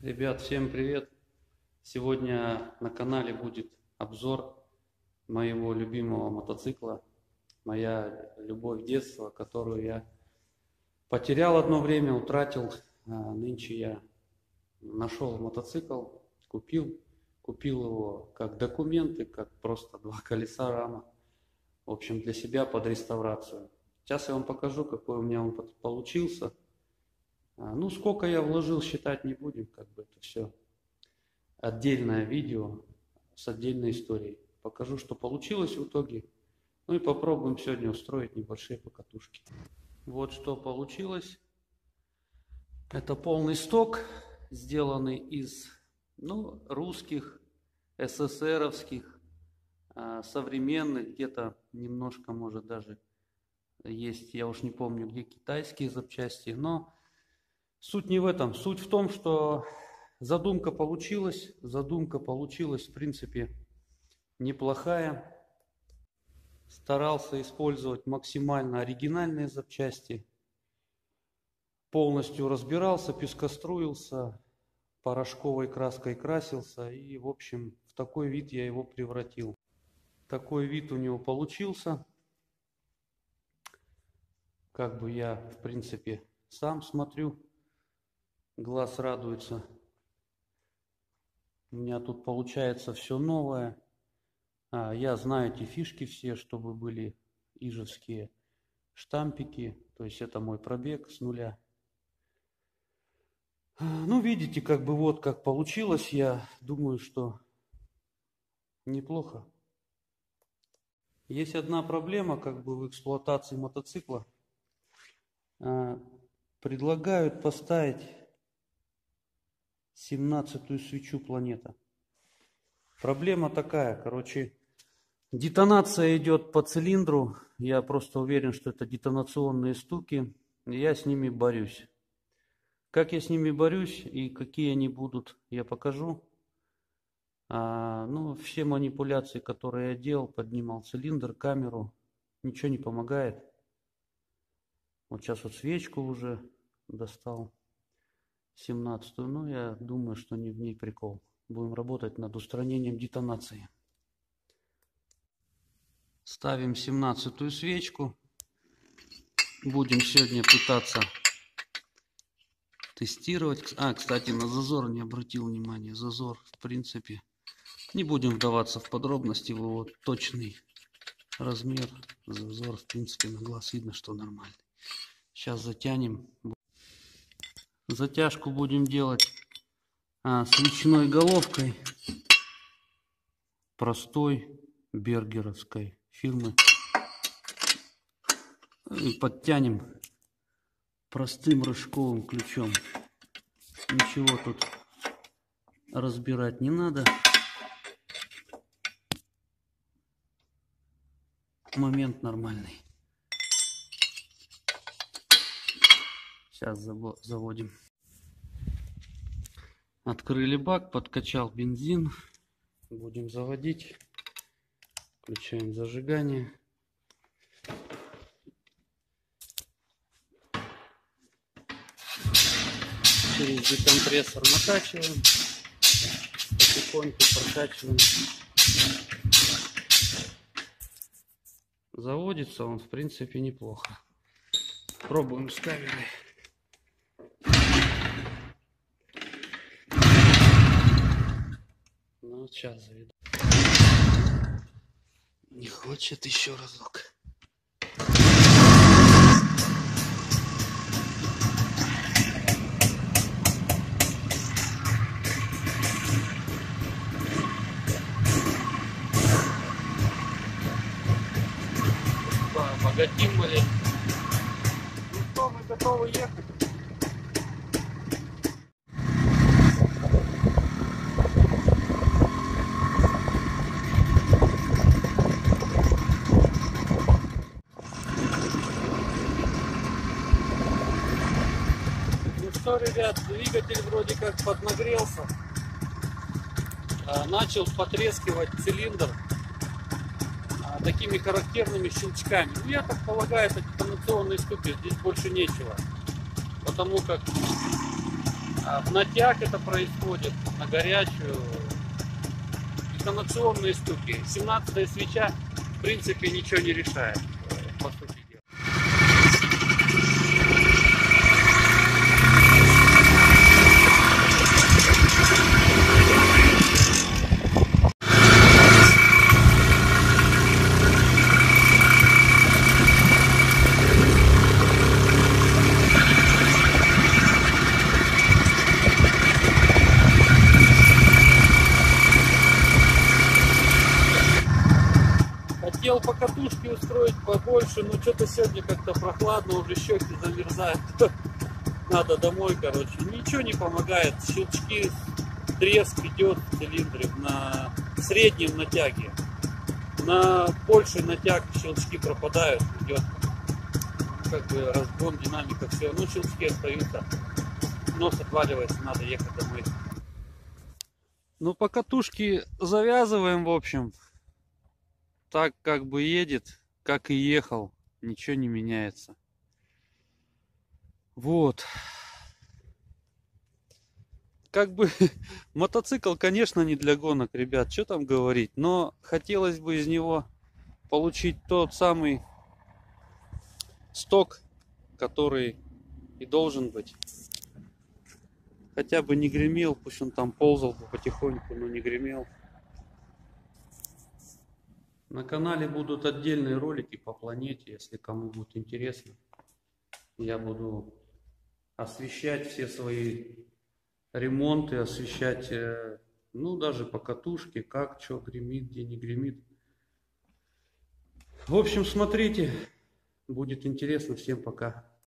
Ребят, всем привет! Сегодня на канале будет обзор моего любимого мотоцикла, моя любовь детства, которую я потерял одно время, утратил. Нынче я нашел мотоцикл, купил его как документы, как просто два колеса, рама. В общем, для себя под реставрацию. Сейчас я вам покажу, какой у меня он получился. Ну, сколько я вложил, считать не будем, как бы это все отдельное видео с отдельной историей. Покажу, что получилось в итоге. Ну и попробуем сегодня устроить небольшие покатушки. Вот что получилось. Это полный сток, сделанный из русских, СССРовских, современных, где-то немножко, может, даже есть, я уж не помню, где китайские запчасти, но суть не в этом. Суть в том, что задумка получилась, в принципе, неплохая. Старался использовать максимально оригинальные запчасти. Полностью разбирался, пескоструился, порошковой краской красился. И, в общем, в такой вид я его превратил. Такой вид у него получился. Как бы я, в принципе, сам смотрю. Глаз радуется. У меня тут получается все новое. Я знаю эти фишки все, чтобы были ижевские штампики. То есть это мой пробег с нуля. Ну, видите, как бы вот как получилось. Я думаю, что неплохо. Есть одна проблема, как бы в эксплуатации мотоцикла. Предлагают поставить 17-ю свечу планета. Проблема такая, детонация идет по цилиндру. Я просто уверен, что это детонационные стуки. И я с ними борюсь. Как я с ними борюсь и какие они будут, я покажу. Все манипуляции, которые я делал, поднимал цилиндр, камеру, ничего не помогает. Вот сейчас вот свечку уже достал. 17-ю, но я думаю, что не в ней прикол. Будем работать над устранением детонации. Ставим 17-ю свечку. Будем сегодня пытаться тестировать. Кстати, на зазор не обратил внимания. Зазор, в принципе, не будем вдаваться в подробности, в его точный размер. Зазор, в принципе, на глаз видно, что нормальный. Сейчас затянем. Затяжку будем делать свечной головкой простой бергеровской фирмы. И подтянем простым рожковым ключом. Ничего тут разбирать не надо. Момент нормальный. Сейчас заводим. Открыли бак, подкачал бензин. Будем заводить. Включаем зажигание. Через декомпрессор накачиваем. Потихоньку прокачиваем. Заводится он, в принципе, неплохо. Пробуем с камерой. Ну, сейчас заведу. Не хочет, еще разок. Погодим, блин. Ну что, мы готовы ехать. Ну что, ребят, двигатель вроде как поднагрелся. Начал потрескивать цилиндр такими характерными щелчками. Ну, я так полагаю, это детонационные стуки, здесь больше нечего. Потому как А в натяг это происходит на горячую. Интонационные стуки. 17-я свеча в принципе ничего не решает, по сути дела. Хотел по катушке устроить побольше, но что-то сегодня как-то прохладно, уже щеки замерзают. Надо домой, короче. Ничего не помогает. Щелчки, треск идет в цилиндре на среднем натяге. На больший натяг щелчки пропадают, идет как бы разгон, динамика, все. Но щелчки остаются. Нос отваливается, надо ехать домой. Ну, по катушке завязываем, в общем. Так как бы едет, как и ехал, ничего не меняется. Вот. Как бы мотоцикл, конечно, не для гонок, ребят, что там говорить, но хотелось бы из него получить тот самый сток, который и должен быть. Хотя бы не гремел, пусть он там ползал бы потихоньку, но не гремел. На канале будут отдельные ролики по планете, если кому будет интересно. Я буду освещать все свои ремонты, освещать, ну, даже по катушке, как, что гремит, где не гремит. В общем, смотрите, будет интересно. Всем пока.